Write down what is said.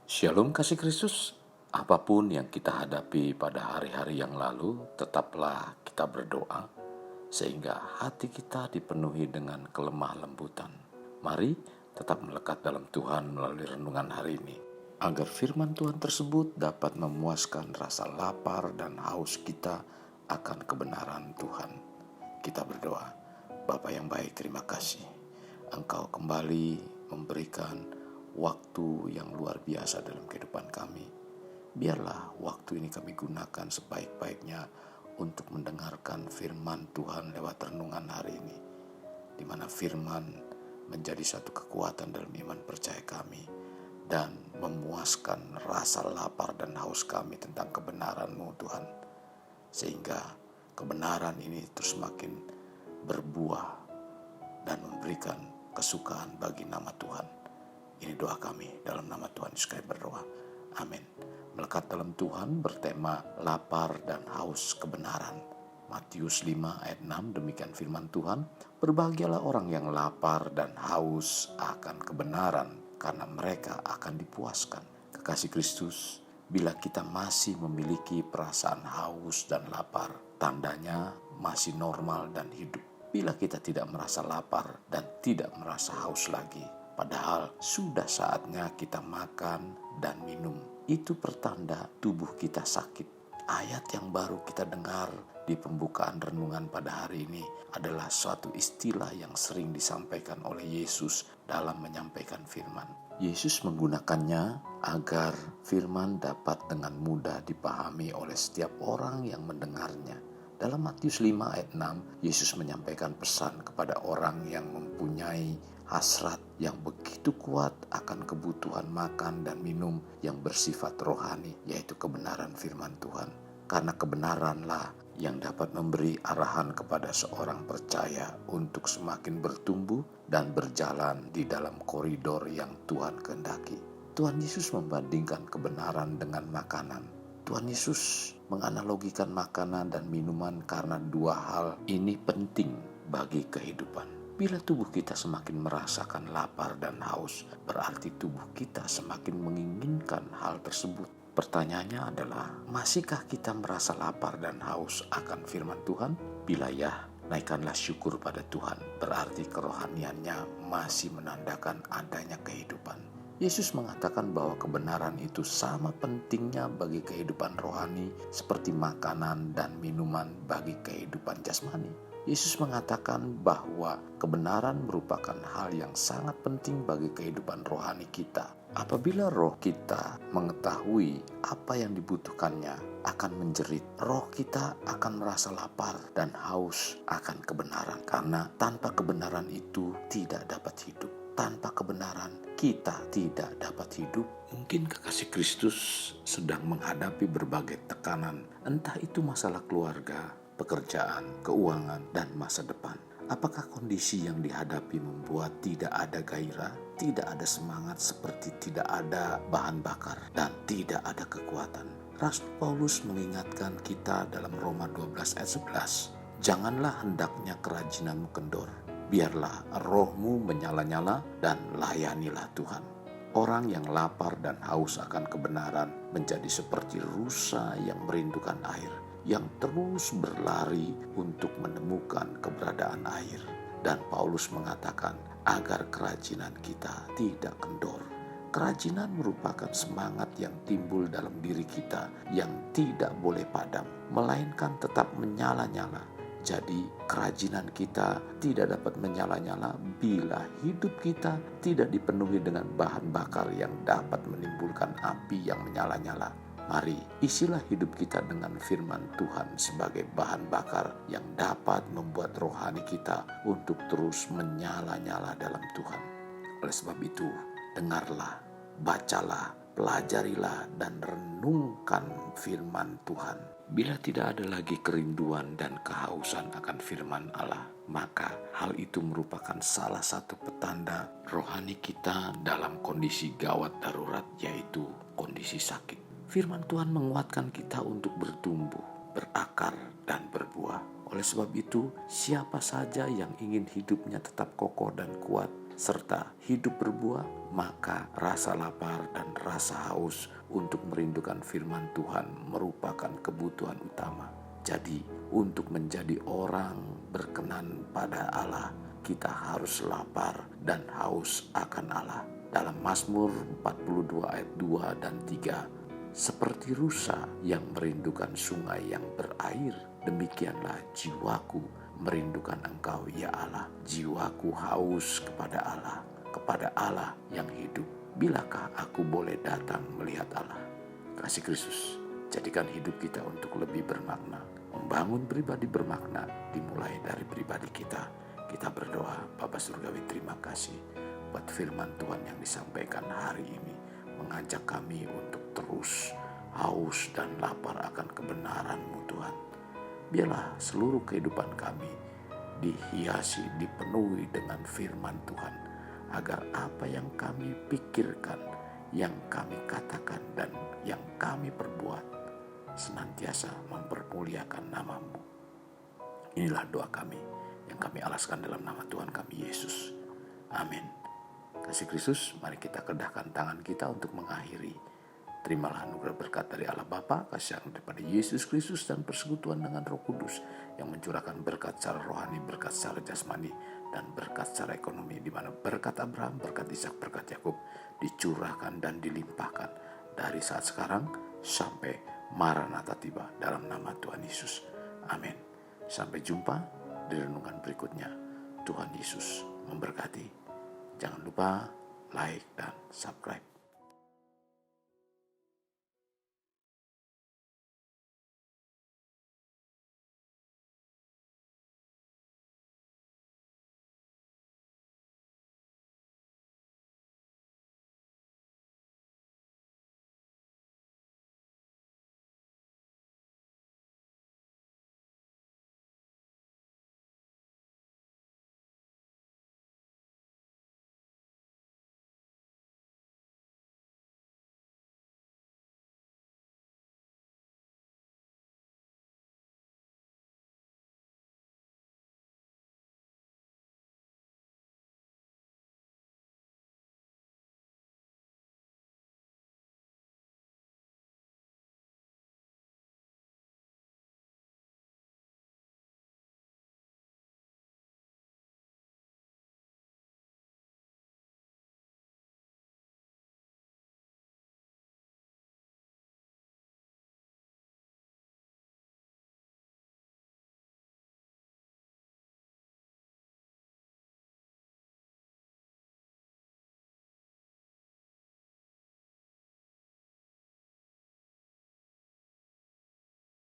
Shalom kasih Kristus. Apapun yang kita hadapi pada hari-hari yang lalu, tetaplah kita berdoa sehingga hati kita dipenuhi dengan kelemah lembutan. Mari tetap melekat dalam Tuhan melalui renungan hari ini, agar firman Tuhan tersebut dapat memuaskan rasa lapar dan haus kita akan kebenaran Tuhan. Kita berdoa. Bapa yang baik, terima kasih. Engkau kembali memberikan waktu yang luar biasa dalam kehidupan kami. Biarlah waktu ini kami gunakan sebaik-baiknya untuk mendengarkan firman Tuhan lewat renungan hari ini, di mana firman menjadi satu kekuatan dalam iman percaya kami dan memuaskan rasa lapar dan haus kami tentang kebenaran-Mu Tuhan, sehingga kebenaran ini terus semakin berbuah dan memberikan kesukaan bagi nama Tuhan. Ini doa kami dalam nama Tuhan Yesus kami berdoa. Amin. Melekat dalam Tuhan bertema lapar dan haus kebenaran. Matius 5 ayat 6 demikian firman Tuhan. Berbahagialah orang yang lapar dan haus akan kebenaran, karena mereka akan dipuaskan. Kekasih Kristus, bila kita masih memiliki perasaan haus dan lapar, tandanya masih normal dan hidup. Bila kita tidak merasa lapar dan tidak merasa haus lagi, padahal sudah saatnya kita makan dan minum, itu pertanda tubuh kita sakit. Ayat yang baru kita dengar di pembukaan renungan pada hari ini adalah suatu istilah yang sering disampaikan oleh Yesus dalam menyampaikan firman. Yesus menggunakannya agar firman dapat dengan mudah dipahami oleh setiap orang yang mendengarnya. Dalam Matius 5 ayat 6, Yesus menyampaikan pesan kepada orang yang mempunyai hasrat yang begitu kuat akan kebutuhan makan dan minum yang bersifat rohani, yaitu kebenaran firman Tuhan. Karena kebenaranlah yang dapat memberi arahan kepada seorang percaya untuk semakin bertumbuh dan berjalan di dalam koridor yang Tuhan kehendaki. Tuhan Yesus membandingkan kebenaran dengan makanan. Tuhan Yesus menganalogikan makanan dan minuman karena dua hal ini penting bagi kehidupan. Bila tubuh kita semakin merasakan lapar dan haus, berarti tubuh kita semakin menginginkan hal tersebut. Pertanyaannya adalah, masihkah kita merasa lapar dan haus akan firman Tuhan? Bila ya, naikkanlah syukur pada Tuhan, berarti kerohaniannya masih menandakan adanya kehidupan. Yesus mengatakan bahwa kebenaran itu sama pentingnya bagi kehidupan rohani seperti makanan dan minuman bagi kehidupan jasmani. Yesus mengatakan bahwa kebenaran merupakan hal yang sangat penting bagi kehidupan rohani kita. Apabila roh kita mengetahui apa yang dibutuhkannya, akan menjerit. Roh kita akan merasa lapar dan haus akan kebenaran, karena tanpa kebenaran itu tidak dapat hidup. Tanpa kebenaran kita tidak dapat hidup. Mungkin kekasih Kristus sedang menghadapi berbagai tekanan, entah itu masalah keluarga, pekerjaan, keuangan, dan masa depan. Apakah kondisi yang dihadapi membuat tidak ada gairah, tidak ada semangat, seperti tidak ada bahan bakar, dan tidak ada kekuatan? Rasul Paulus mengingatkan kita dalam Roma 12 ayat 11, janganlah hendaknya kerajinanmu kendor, biarlah rohmu menyala-nyala dan layanilah Tuhan. Orang yang lapar dan haus akan kebenaran menjadi seperti rusa yang merindukan air, yang terus berlari untuk menemukan keberadaan air. Dan Paulus mengatakan agar kerajinan kita tidak kendor. Kerajinan merupakan semangat yang timbul dalam diri kita yang tidak boleh padam, melainkan tetap menyala-nyala. Jadi kerajinan kita tidak dapat menyala-nyala bila hidup kita tidak dipenuhi dengan bahan bakar yang dapat menimbulkan api yang menyala-nyala. Mari isilah hidup kita dengan firman Tuhan sebagai bahan bakar yang dapat membuat rohani kita untuk terus menyala-nyala dalam Tuhan. Oleh sebab itu, dengarlah, bacalah, pelajarilah, dan renungkan firman Tuhan. Bila tidak ada lagi kerinduan dan kehausan akan firman Allah, maka hal itu merupakan salah satu petanda rohani kita dalam kondisi gawat darurat, yaitu kondisi sakit. Firman Tuhan menguatkan kita untuk bertumbuh, berakar, dan berbuah. Oleh sebab itu, siapa saja yang ingin hidupnya tetap kokoh dan kuat, serta hidup berbuah, maka rasa lapar dan rasa haus untuk merindukan firman Tuhan merupakan kebutuhan utama. Jadi, untuk menjadi orang berkenan pada Allah, kita harus lapar dan haus akan Allah. Dalam Mazmur 42 ayat 2 dan 3, seperti rusa yang merindukan sungai yang berair, demikianlah jiwaku merindukan Engkau ya Allah. Jiwaku haus kepada Allah yang hidup. Bilakah aku boleh datang melihat Allah? Kasih Kristus, jadikan hidup kita untuk lebih bermakna. Membangun pribadi bermakna dimulai dari pribadi kita. Kita berdoa, Bapa Surgawi, terima kasih buat firman Tuhan yang disampaikan hari ini, mengajak kami untuk terus haus dan lapar akan kebenaran-Mu Tuhan. Biarlah seluruh kehidupan kami dihiasi, dipenuhi dengan firman Tuhan, agar apa yang kami pikirkan, yang kami katakan, dan yang kami perbuat senantiasa mempermuliakan nama-Mu. Inilah doa kami yang kami alaskan dalam nama Tuhan kami Yesus. Amin. Kasih Kristus, mari kita kedahkan tangan kita untuk mengakhiri. Terimalah anugerah berkat dari Allah Bapa, kasih sayang daripada Yesus Kristus, dan persekutuan dengan Roh Kudus yang mencurahkan berkat secara rohani, berkat secara jasmani, dan berkat secara ekonomi, di mana berkat Abraham, berkat Ishak, berkat Yakub dicurahkan dan dilimpahkan dari saat sekarang sampai Maranatha tiba, dalam nama Tuhan Yesus. Amin. Sampai jumpa di renungan berikutnya. Tuhan Yesus memberkati. Jangan lupa like dan subscribe.